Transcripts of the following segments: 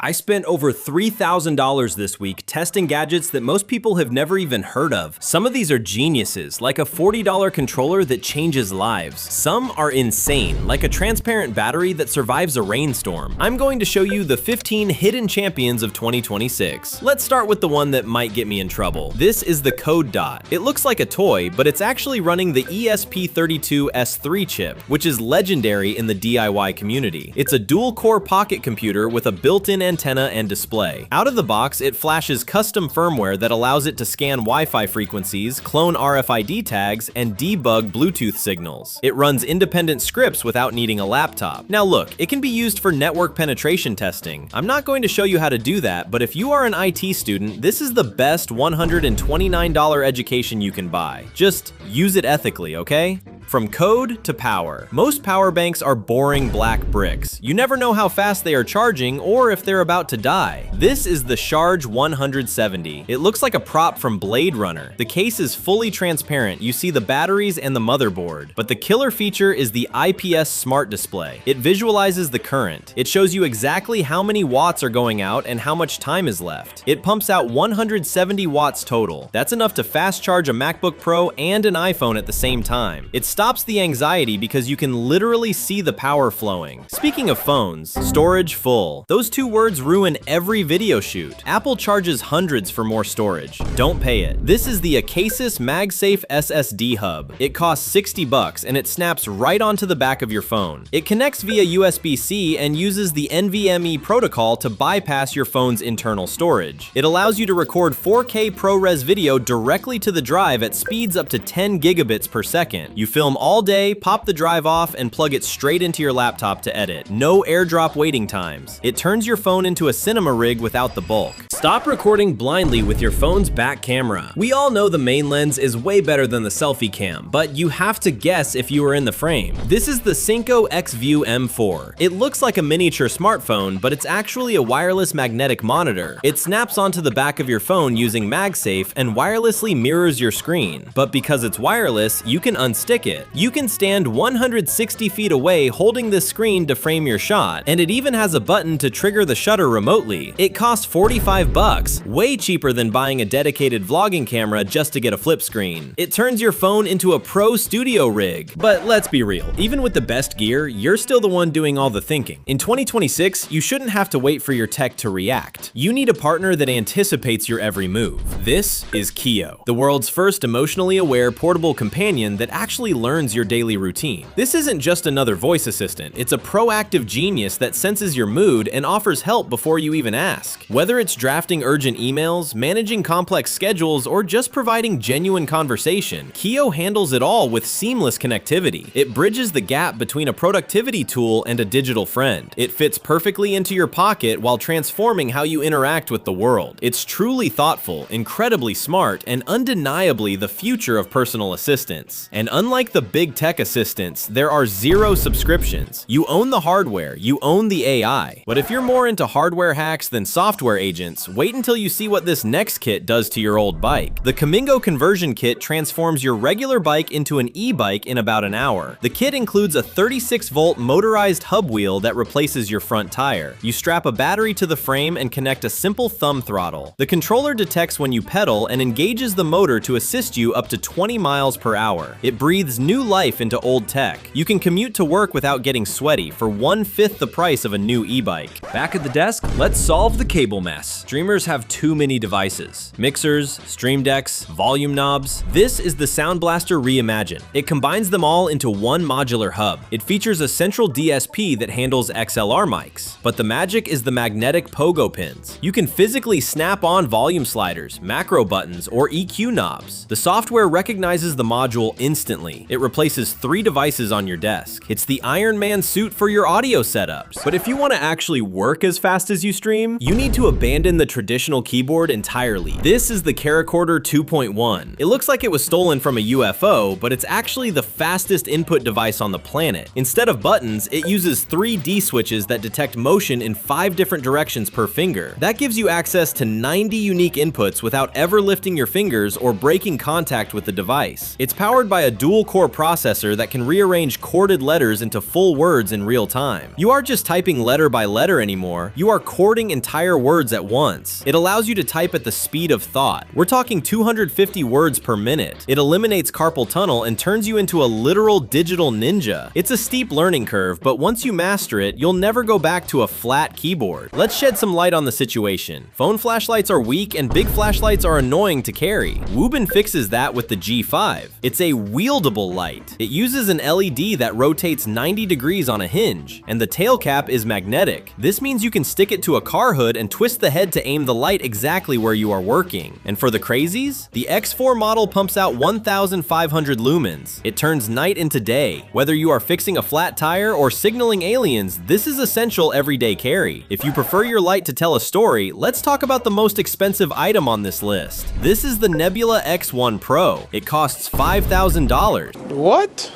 I spent over $3,000 this week testing gadgets that most people have never even heard of. Some of these are geniuses, like a $40 controller that changes lives. Some are insane, like a transparent battery that survives a rainstorm. I'm going to show you the 15 hidden champions of 2026. Let's start with the one that might get me in trouble. This is the Kode Dot. It looks like a toy, but it's actually running the ESP32S3 chip, which is legendary in the DIY community. It's a dual-core pocket computer with a built-in antenna and display. Out of the box, it flashes custom firmware that allows it to scan Wi-Fi frequencies, clone RFID tags, and debug Bluetooth signals. It runs independent scripts without needing a laptop. Now look, it can be used for network penetration testing. I'm not going to show you how to do that, but if you are an IT student, this is the best $129 education you can buy. Just use it ethically, okay? From code to power. Most power banks are boring black bricks. You never know how fast they are charging or if they're about to die. This is the Sharge 170. It looks like a prop from Blade Runner. The case is fully transparent. You see the batteries and the motherboard. But the killer feature is the IPS smart display. It visualizes the current. It shows you exactly how many watts are going out and how much time is left. It pumps out 170 watts total. That's enough to fast charge a MacBook Pro and an iPhone at the same time. It stops the anxiety because you can literally see the power flowing. Speaking of phones, storage full. Those two words ruin every video shoot. Apple charges hundreds for more storage. Don't pay it. This is the Acasis Magsafe SSD Hub. It costs 60 bucks and it snaps right onto the back of your phone. It connects via USB-C and uses the NVMe protocol to bypass your phone's internal storage. It allows you to record 4K ProRes video directly to the drive at speeds up to 10 gigabits per second. You film all day, pop the drive off, and plug it straight into your laptop to edit. No AirDrop waiting times. It turns your phone into a cinema rig without the bulk. Stop recording blindly with your phone's back camera. We all know the main lens is way better than the selfie cam, but you have to guess if you are in the frame. This is the Synco X-VIEW M4. It looks like a miniature smartphone, but it's actually a wireless magnetic monitor. It snaps onto the back of your phone using MagSafe and wirelessly mirrors your screen. But because it's wireless, you can unstick it. You can stand 160 feet away holding this screen to frame your shot, and it even has a button to trigger the shutter remotely. It costs 45 bucks, way cheaper than buying a dedicated vlogging camera just to get a flip screen. It turns your phone into a pro studio rig. But let's be real, even with the best gear, you're still the one doing all the thinking. In 2026, you shouldn't have to wait for your tech to react. You need a partner that anticipates your every move. This is Kiio, the world's first emotionally aware portable companion that actually learns your daily routine. This isn't just another voice assistant, it's a proactive genius that senses your mood and offers help before you even ask. Whether it's drafting urgent emails, managing complex schedules, or just providing genuine conversation, Kiio handles it all with seamless connectivity. It bridges the gap between a productivity tool and a digital friend. It fits perfectly into your pocket while transforming how you interact with the world. It's truly thoughtful, incredibly smart, and undeniably the future of personal assistance. And unlike the big tech assistants, there are zero subscriptions. You own the hardware, you own the AI. But if you're more into hardware hacks than software agents, wait until you see what this next kit does to your old bike. The Kamingo conversion kit transforms your regular bike into an e-bike in about an hour. The kit includes a 36-volt motorized hub wheel that replaces your front tire. You strap a battery to the frame and connect a simple thumb throttle. The controller detects when you pedal and engages the motor to assist you up to 20 miles per hour. It breathes new life into old tech. You can commute to work without getting sweaty for 1/5 the price of a new e-bike. Back at the desk, let's solve the cable mess. Streamers have too many devices. Mixers, stream decks, volume knobs. This is the Sound Blaster Reimagined. It combines them all into one modular hub. It features a central DSP that handles XLR mics. But the magic is the magnetic pogo pins. You can physically snap on volume sliders, macro buttons, or EQ knobs. The software recognizes the module instantly. It replaces 3 devices on your desk. It's the Iron Man suit for your audio setups. But if you want to actually work as fast as you stream, you need to abandon the traditional keyboard entirely. This is the Charachorder 2.1. It looks like it was stolen from a UFO, but it's actually the fastest input device on the planet. Instead of buttons, it uses 3 D switches that detect motion in 5 different directions per finger. That gives you access to 90 unique inputs without ever lifting your fingers or breaking contact with the device. It's powered by a dual-core quad-core processor that can rearrange chorded letters into full words in real time. You aren't just typing letter by letter anymore, you are chording entire words at once. It allows you to type at the speed of thought. We're talking 250 words per minute. It eliminates carpal tunnel and turns you into a literal digital ninja. It's a steep learning curve, but once you master it, you'll never go back to a flat keyboard. Let's shed some light on the situation. Phone flashlights are weak and big flashlights are annoying to carry. Wuben fixes that with the G5. It's a wieldable light. It uses an LED that rotates 90 degrees on a hinge, and the tail cap is magnetic. This means you can stick it to a car hood and twist the head to aim the light exactly where you are working. And for the crazies, the X4 model pumps out 1,500 lumens. It turns night into day. Whether you are fixing a flat tire or signaling aliens, this is essential everyday carry. If you prefer your light to tell a story, let's talk about the most expensive item on this list. This is the Nebula X1 Pro. It costs $5,000. What?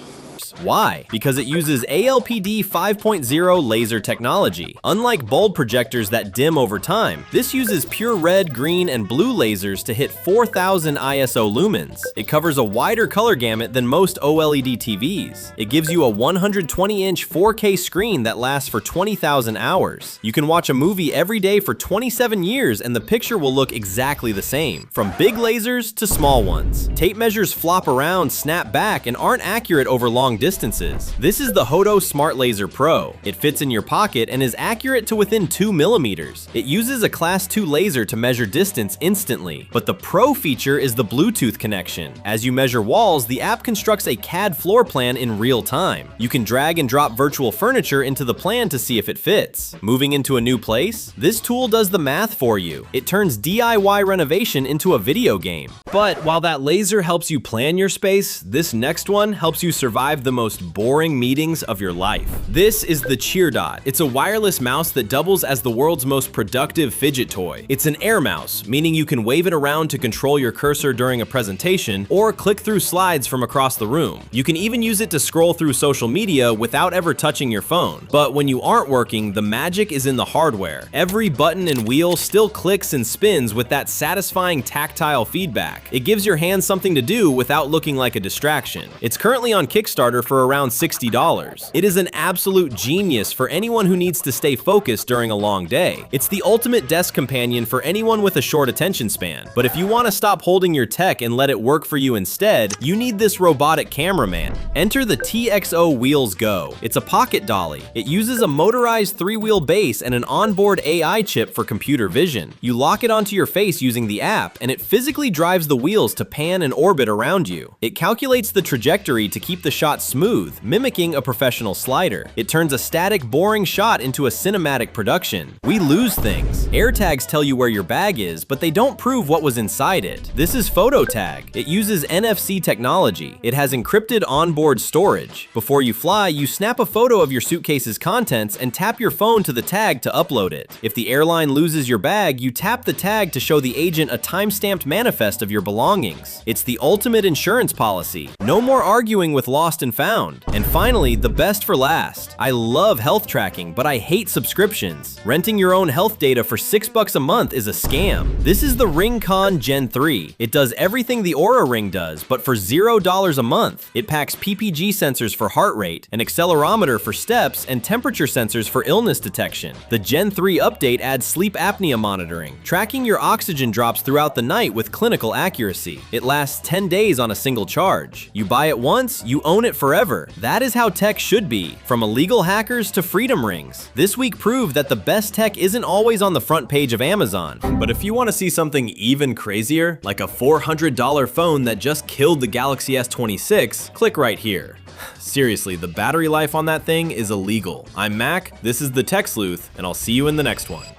Why? Because it uses ALPD 5.0 laser technology. Unlike bulb projectors that dim over time, this uses pure red, green, and blue lasers to hit 4,000 ISO lumens. It covers a wider color gamut than most OLED TVs. It gives you a 120-inch 4K screen that lasts for 20,000 hours. You can watch a movie every day for 27 years and the picture will look exactly the same, from big lasers to small ones. Tape measures flop around, snap back, and aren't accurate over long distances. This is the Hoto Smart Laser Pro. It fits in your pocket and is accurate to within 2 millimeters. It uses a Class 2 laser to measure distance instantly, but the Pro feature is the Bluetooth connection. As you measure walls, the app constructs a CAD floor plan in real time. You can drag and drop virtual furniture into the plan to see if it fits. Moving into a new place? This tool does the math for you. It turns DIY renovation into a video game. But while that laser helps you plan your space, this next one helps you survive the most boring meetings of your life. This is the Cheerdot. It's a wireless mouse that doubles as the world's most productive fidget toy. It's an air mouse, meaning you can wave it around to control your cursor during a presentation or click through slides from across the room. You can even use it to scroll through social media without ever touching your phone. But when you aren't working, the magic is in the hardware. Every button and wheel still clicks and spins with that satisfying tactile feedback. It gives your hands something to do without looking like a distraction. It's currently on Kickstarter for around $60. It is an absolute genius for anyone who needs to stay focused during a long day. It's the ultimate desk companion for anyone with a short attention span. But if you want to stop holding your tech and let it work for you instead, you need this robotic cameraman. Enter the Trexo Wheels Go. It's a pocket dolly. It uses a motorized 3-wheel base and an onboard AI chip for computer vision. You lock it onto your face using the app, and it physically drives the wheels to pan and orbit around you. It calculates the trajectory to keep the shot smooth, mimicking a professional slider. It turns a static, boring shot into a cinematic production. We lose things. AirTags tell you where your bag is, but they don't prove what was inside it. This is Photo Tag. It uses NFC technology. It has encrypted onboard storage. Before you fly, you snap a photo of your suitcase's contents and tap your phone to the tag to upload it. If the airline loses your bag, you tap the tag to show the agent a time-stamped manifest of your belongings. It's the ultimate insurance policy. No more arguing with lost and found. And finally, the best for last. I love health tracking, but I hate subscriptions. Renting your own health data for $6 a month is a scam. This is the RingConn Gen 3. It does everything the Aura Ring does, but for $0 a month. It packs PPG sensors for heart rate, an accelerometer for steps, and temperature sensors for illness detection. The Gen 3 update adds sleep apnea monitoring, tracking your oxygen drops throughout the night with clinical accuracy. It lasts 10 days on a single charge. You buy it once, you own it forever. That is how tech should be, from illegal hackers to freedom rings. This week proved that the best tech isn't always on the front page of Amazon. But if you want to see something even crazier, like a $400 phone that just killed the Galaxy S26, click right here. Seriously, the battery life on that thing is illegal. I'm Mac, this is the Tech Sleuth, and I'll see you in the next one.